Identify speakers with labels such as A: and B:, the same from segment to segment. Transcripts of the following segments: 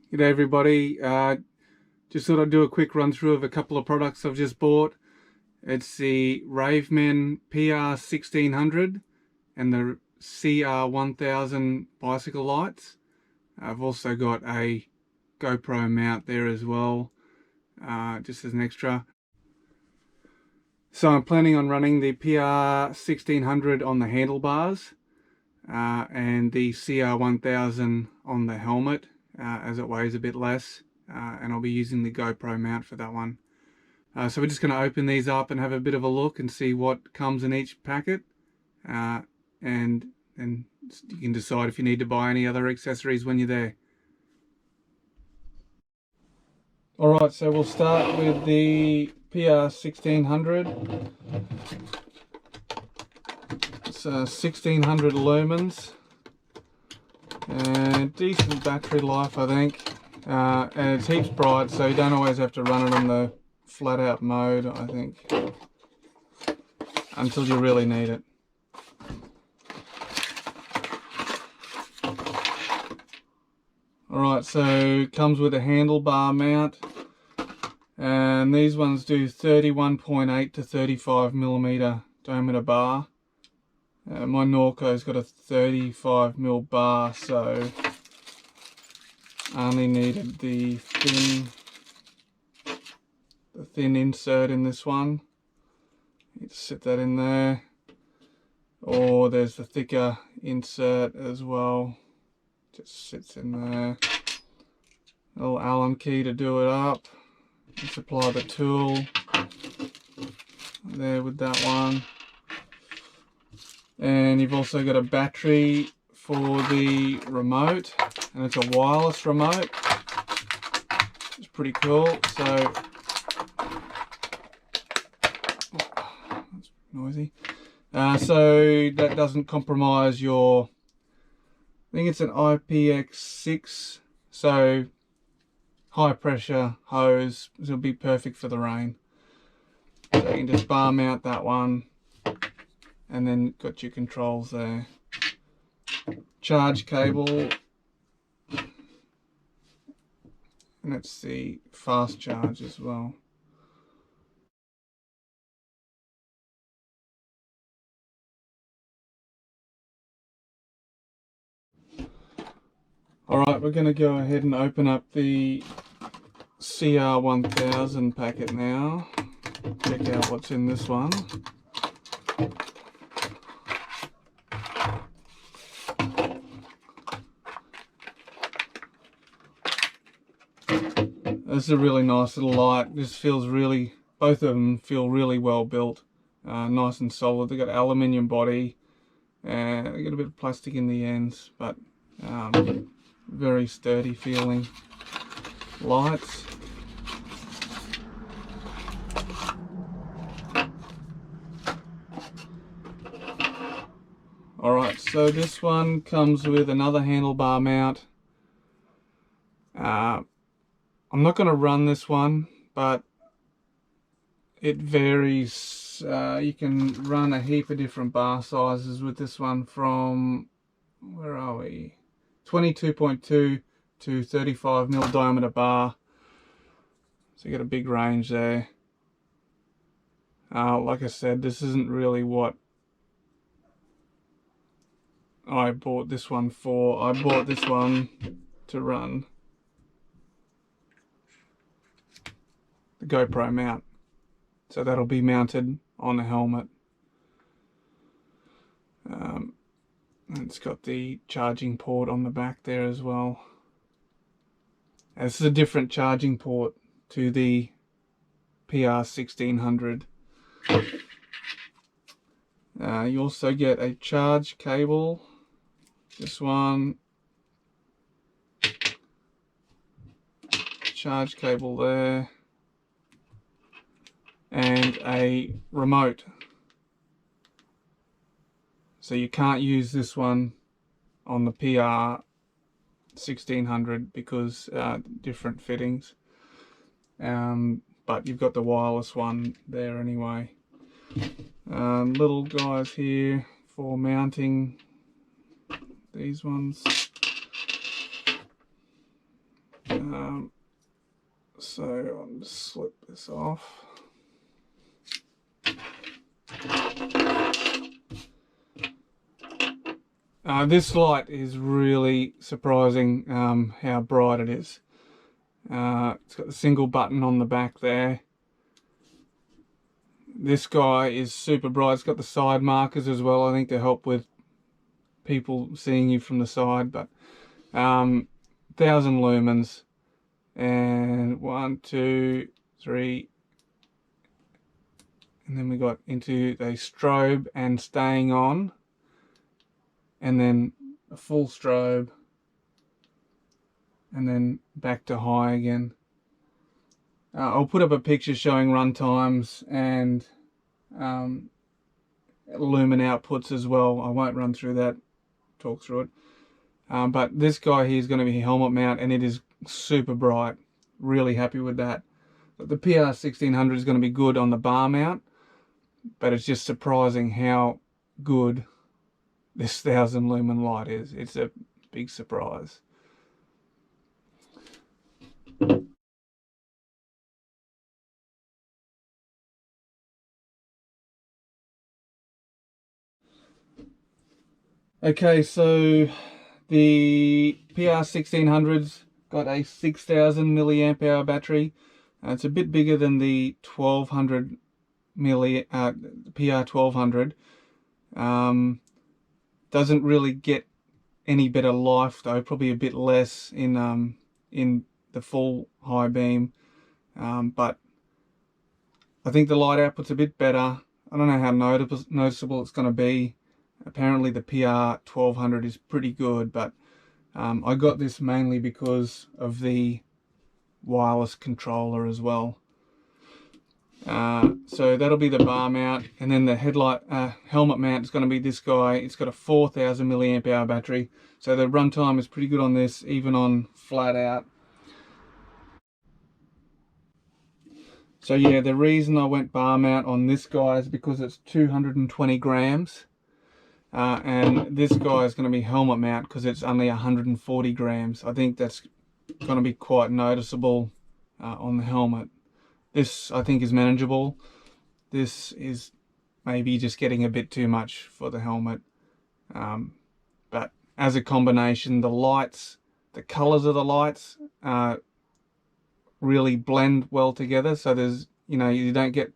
A: G'day everybody, just thought I'd do a quick run through of a couple of products I've just bought. It's the Ravemen PR1600 and the Cr1000 bicycle lights. I've also got a GoPro mount there as well, just as an extra. So I'm planning on running the PR1600 on the handlebars and the Cr1000 on the helmet, as it weighs a bit less, and I'll be using the GoPro mount for that one. So we're just going to open these up and have a bit of a look and see what comes in each packet, and you can decide if you need to buy any other accessories when you're there. Alright, so we'll start with the PR1600. It's 1600 lumens and decent battery life, I think, and it's heaps bright, so you don't always have to run it on the flat out mode, I think, until you really need it. Alright, so it comes with a handlebar mount, and these ones do 31.8 to 35mm diameter bar. My Norco's got a 35mm bar, so I only needed the thin insert in this one. You just sit that in there, or there's the thicker insert as well. Just sits in there. A little Allen key to do it up. Just apply the tool there with that one. And you've also got a battery for the remote, and it's a wireless remote. It's pretty cool. So that's noisy. So that doesn't compromise your, I think it's an IPX6, so high pressure hose. This will be perfect for the rain. So you can just bar mount that one, and then got your controls there. Charge cable, and it's the fast charge as well. Alright, we're going to go ahead and open up the Cr1000 packet now. Check out what's in this one. This is a really nice little light. This feels really, both of them feel really well built, nice and solid. They've got aluminium body, and they got a bit of plastic in the ends, but very sturdy feeling lights. Alright, so this one comes with another handlebar mount. I'm not going to run this one, but it varies. You can run a heap of different bar sizes with this one, from, where are we, 22.2 to 35mm diameter bar. So you got a big range there. Like I said, this isn't really what I bought this one for. I bought this one to run the GoPro mount, so that'll be mounted on the helmet. And it's got the charging port on the back there as well. And this is a different charging port to the PR1600. You also get a charge cable, this one, charge cable there, and a remote. So you can't use this one on the PR1600 because different fittings, but you've got the wireless one there anyway. Little guys here for mounting these ones. So I'll just slip this off. This light is really surprising how bright it is. It's got the single button on the back there. This guy is super bright. It's got the side markers as well, I think, to help with people seeing you from the side. But 1000 lumens, and 1, 2, 3, and then we got into a strobe and staying on, and then a full strobe, and then back to high again. I'll put up a picture showing run times and lumen outputs as well. I won't run through that, talk through it. But this guy here is going to be helmet mount, and it is super bright. Really happy with that. But the PR1600 is going to be good on the bar mount, but it's just surprising how good this 1000 lumen light is. It's a big surprise. Okay, so the PR1600's got a 6000 milliamp hour battery. It's a bit bigger than the 1200 PR1200. Doesn't really get any better life though, probably a bit less in the full high beam, but I think the light output's a bit better. I don't know how noticeable it's going to be. Apparently the PR1200 is pretty good, but I got this mainly because of the wireless controller as well. So that'll be the bar mount, and then the helmet mount is going to be this guy. It's got a 4000 milliamp hour battery, so the runtime is pretty good on this, even on flat out. So yeah, the reason I went bar mount on this guy is because it's 220 grams. And this guy is going to be helmet mount because it's only 140 grams. I think that's going to be quite noticeable on the helmet. This I think is manageable. This is maybe just getting a bit too much for the helmet. But as a combination, the lights, the colors of the lights really blend well together. So there's, you don't get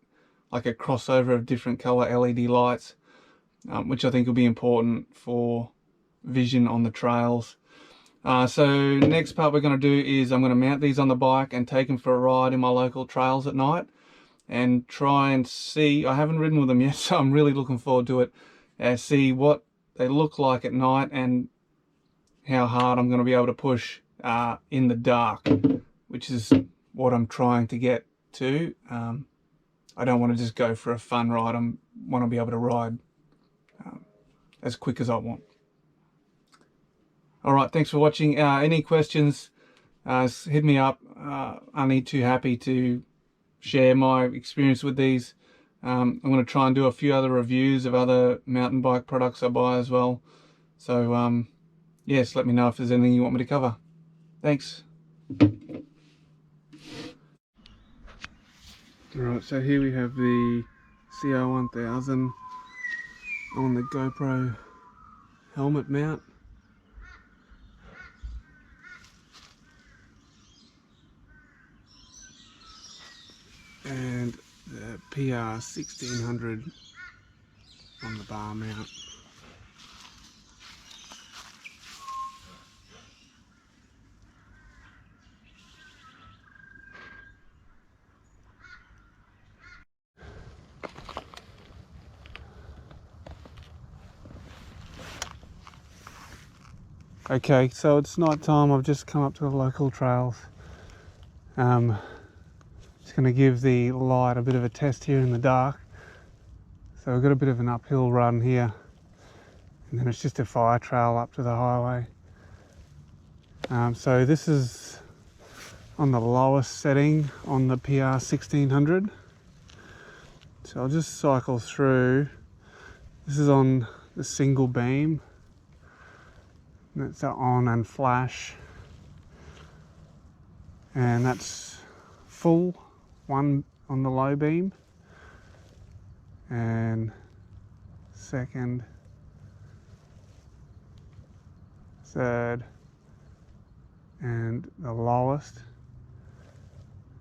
A: like a crossover of different color LED lights. Which I think will be important for vision on the trails. So next part we're going to do is I'm going to mount these on the bike and take them for a ride in my local trails at night and try and see. I haven't ridden with them yet, so I'm really looking forward to it. See what they look like at night and how hard I'm going to be able to push in the dark, which is what I'm trying to get to. I don't want to just go for a fun ride. I want to be able to ride as quick as I want. All right, thanks for watching. Any questions, hit me up. Only too happy to share my experience with these. I'm going to try and do a few other reviews of other mountain bike products I buy as well. So yes, let me know if there's anything you want me to cover. Thanks. Alright, so here we have the CR1000 on the GoPro helmet mount. And the PR1600 on the bar mount. Okay, so it's night time. I've just come up to the local trails. Just going to give the light a bit of a test here in the dark. So we've got a bit of an uphill run here, and then it's just a fire trail up to the highway. So this is on the lowest setting on the PR1600. So I'll just cycle through. This is on the single beam. That's on and flash.
B: and that's full, one on the low beam, and second, third, and the lowest,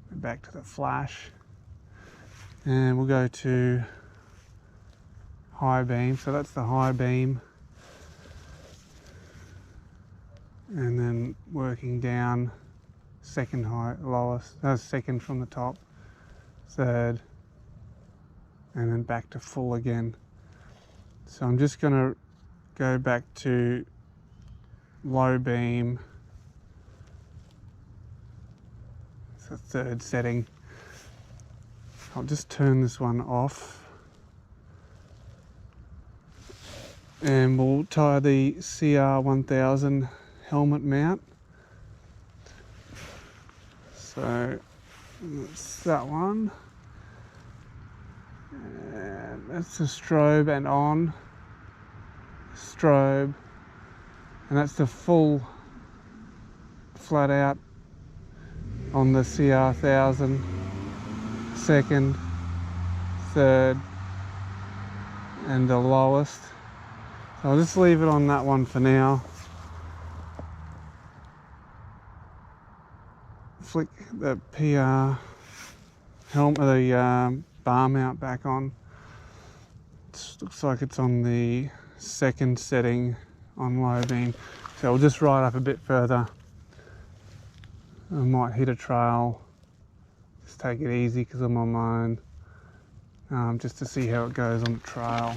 B: and back to the flash, and we'll go to high beam. So that's the high beam, and then working down, second high, lowest, second from the top, third, and then back to full again. So I'm just going to go back to low beam. It's the third setting. I'll just turn this one off, and we'll tie the Cr1000 helmet mount. So that's that one, and that's the strobe and on, strobe, and that's the full flat out on the Cr1000, second, third, and the lowest. So I'll just leave it on that one for now. Flick the PR helmet, the bar mount back on. It looks like it's on the second setting on low beam. So I'll just ride up a bit further. I might hit a trail. Just take it easy because I'm on my own, just to see how it goes on the trail.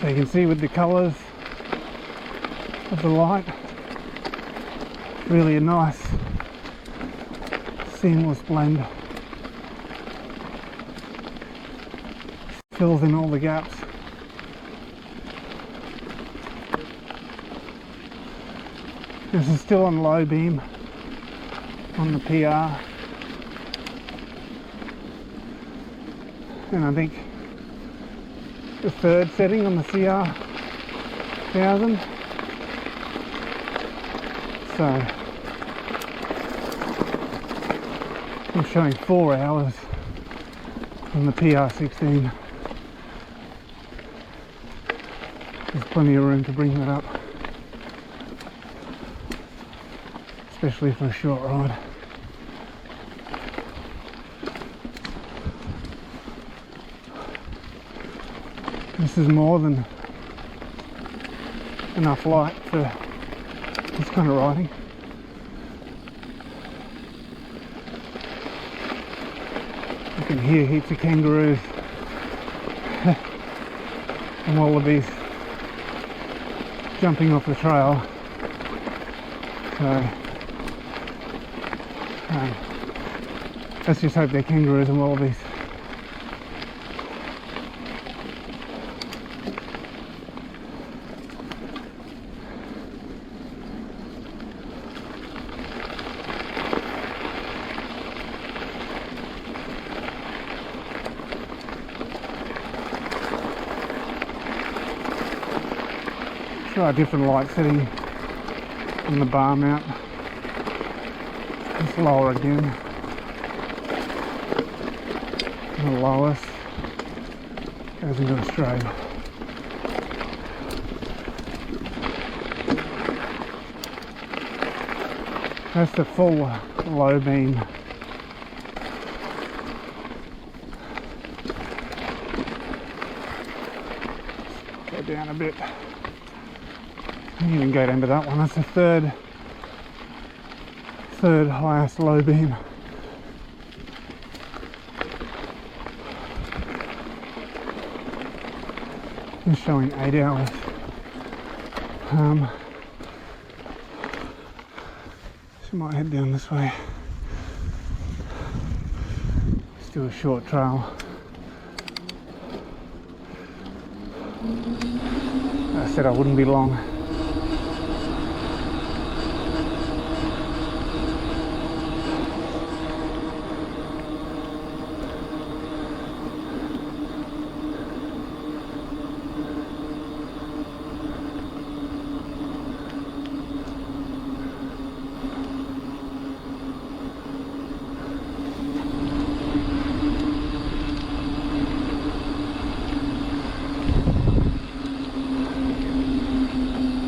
B: So you can see with the colours of the light, really a nice seamless blend. Fills in all the gaps. This is still on low beam on the PR, and I think the third setting on the Cr1000. So I'm showing 4 hours on the PR16. There's plenty of room to bring that up, especially for a short ride. This is more than enough light for this kind of riding. You can hear heaps of kangaroos and wallabies jumping off the trail. So let's just hope they're kangaroos and wallabies. Try a different light setting on the bar mount. It's lower again. The lowest goes into a straight. That's the full low beam. Go down a bit. You can go down to that one. That's the third highest low beam. It's showing 8 hours. So I might head down this way. Let's do a short trail. I said I wouldn't be long.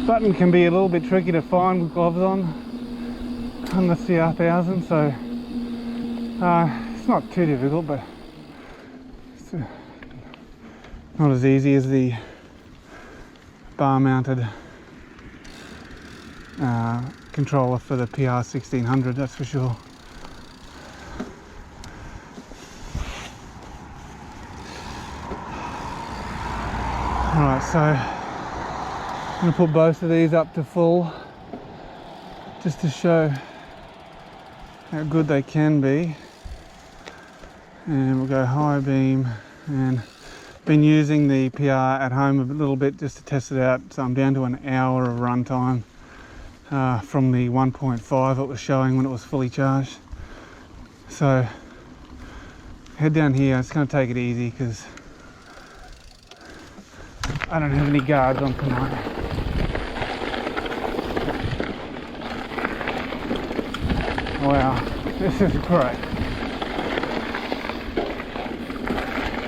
B: Button can be a little bit tricky to find with gloves on the Cr1000, so it's not too difficult, but it's not as easy as the bar mounted controller for the PR1600, that's for sure. Alright, so I'm going to put both of these up to full just to show how good they can be, and we'll go high beam, and been using the PR at home a little bit just to test it out, so I'm down to an hour of run time from the 1.5 it was showing when it was fully charged. So head down here. It's going to take it easy because I don't have any guards on tonight. Wow, this is great.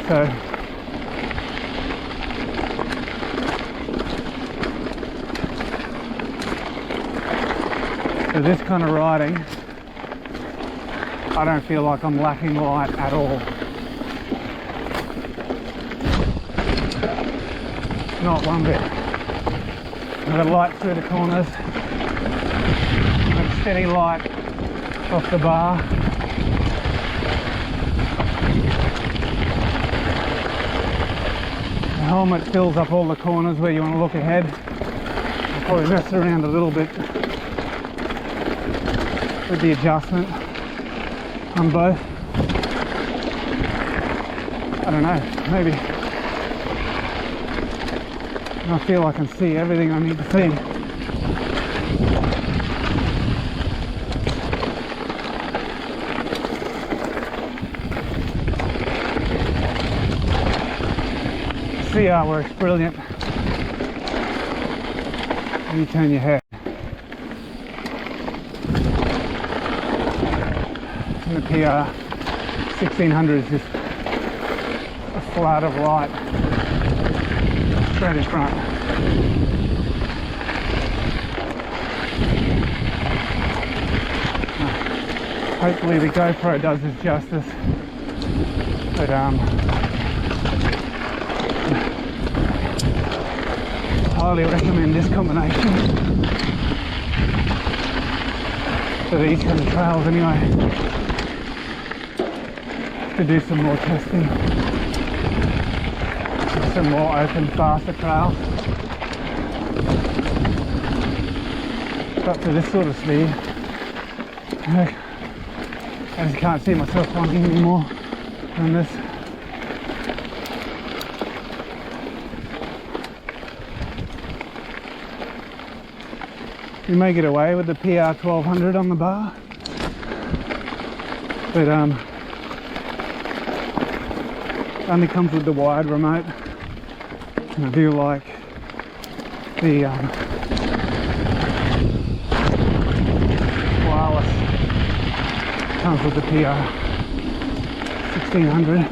B: So this kind of riding, I don't feel like I'm lacking light at all. Not one bit. I've got light through the corners, I've got steady light off the bar. The helmet fills up all the corners where you want to look ahead. I'll probably mess around a little bit with the adjustment on both. I don't know, maybe I feel I can see everything I need to see. CR works brilliant when you turn your head. And the PR1600 is just a flood of light straight in front. Hopefully the GoPro does us justice, but highly recommend this combination for these kind of trails anyway, to do some more testing, some more open, faster trails. But for this sort of speed, I just can't see myself wanting any more than this. You may get away with the PR1200 on the bar, but it only comes with the wired remote, and I do like the wireless. Comes with the PR1600.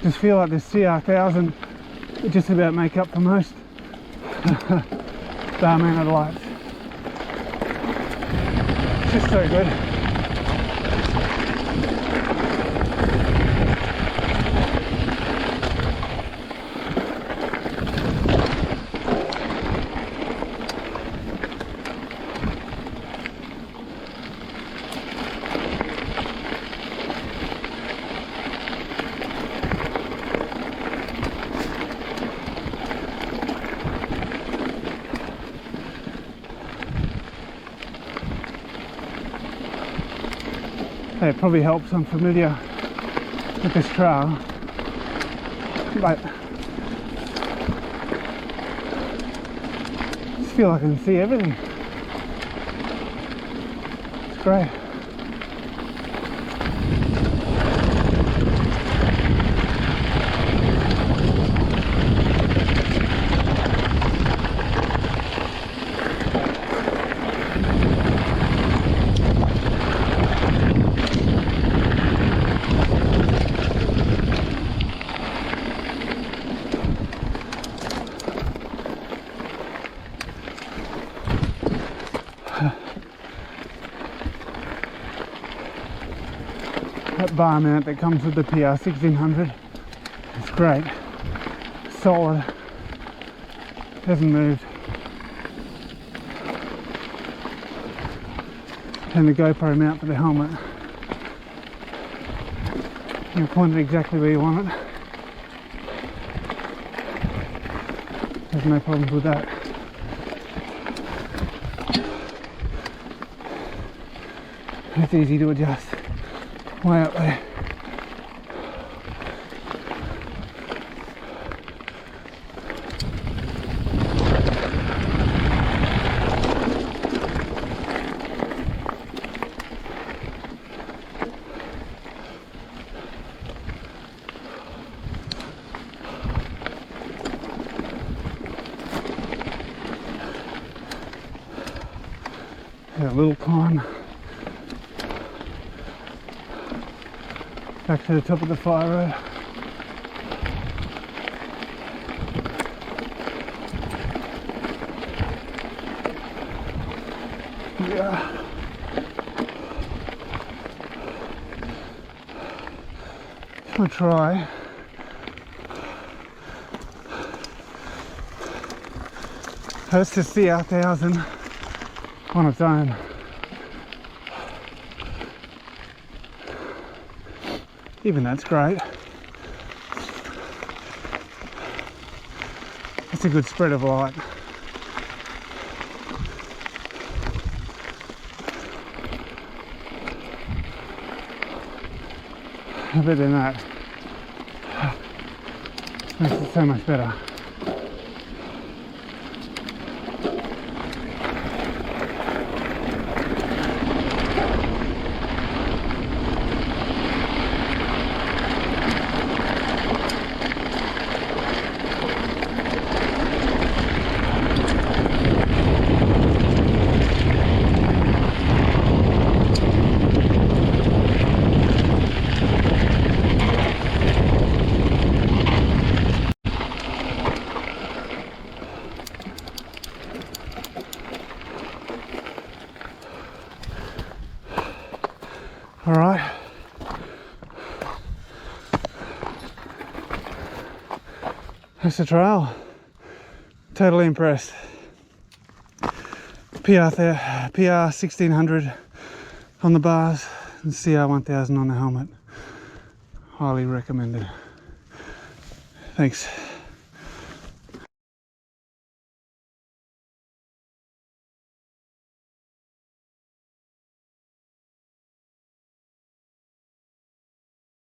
B: Just feel like this Cr1000 would just about make up for most bar mounted lights. It's just so good. It probably helps I'm familiar with this trail, but I just feel like I can see everything. It's great. That bar mount that comes with the PR1600 is great, solid, hasn't moved. And the GoPro mount for the helmet, you point it exactly where you want it. There's no problems with that. It's easy to adjust. Way up there. A little climb back to the top of the fire road. Yeah. I'll try. That's the Cr1000 on its own. Even that's great. It's a good spread of light. Better than that. Makes it so much better. All right. That's the trail. Totally impressed. PR1600 on the bars and CR1000 on the helmet. Highly recommended. Thanks.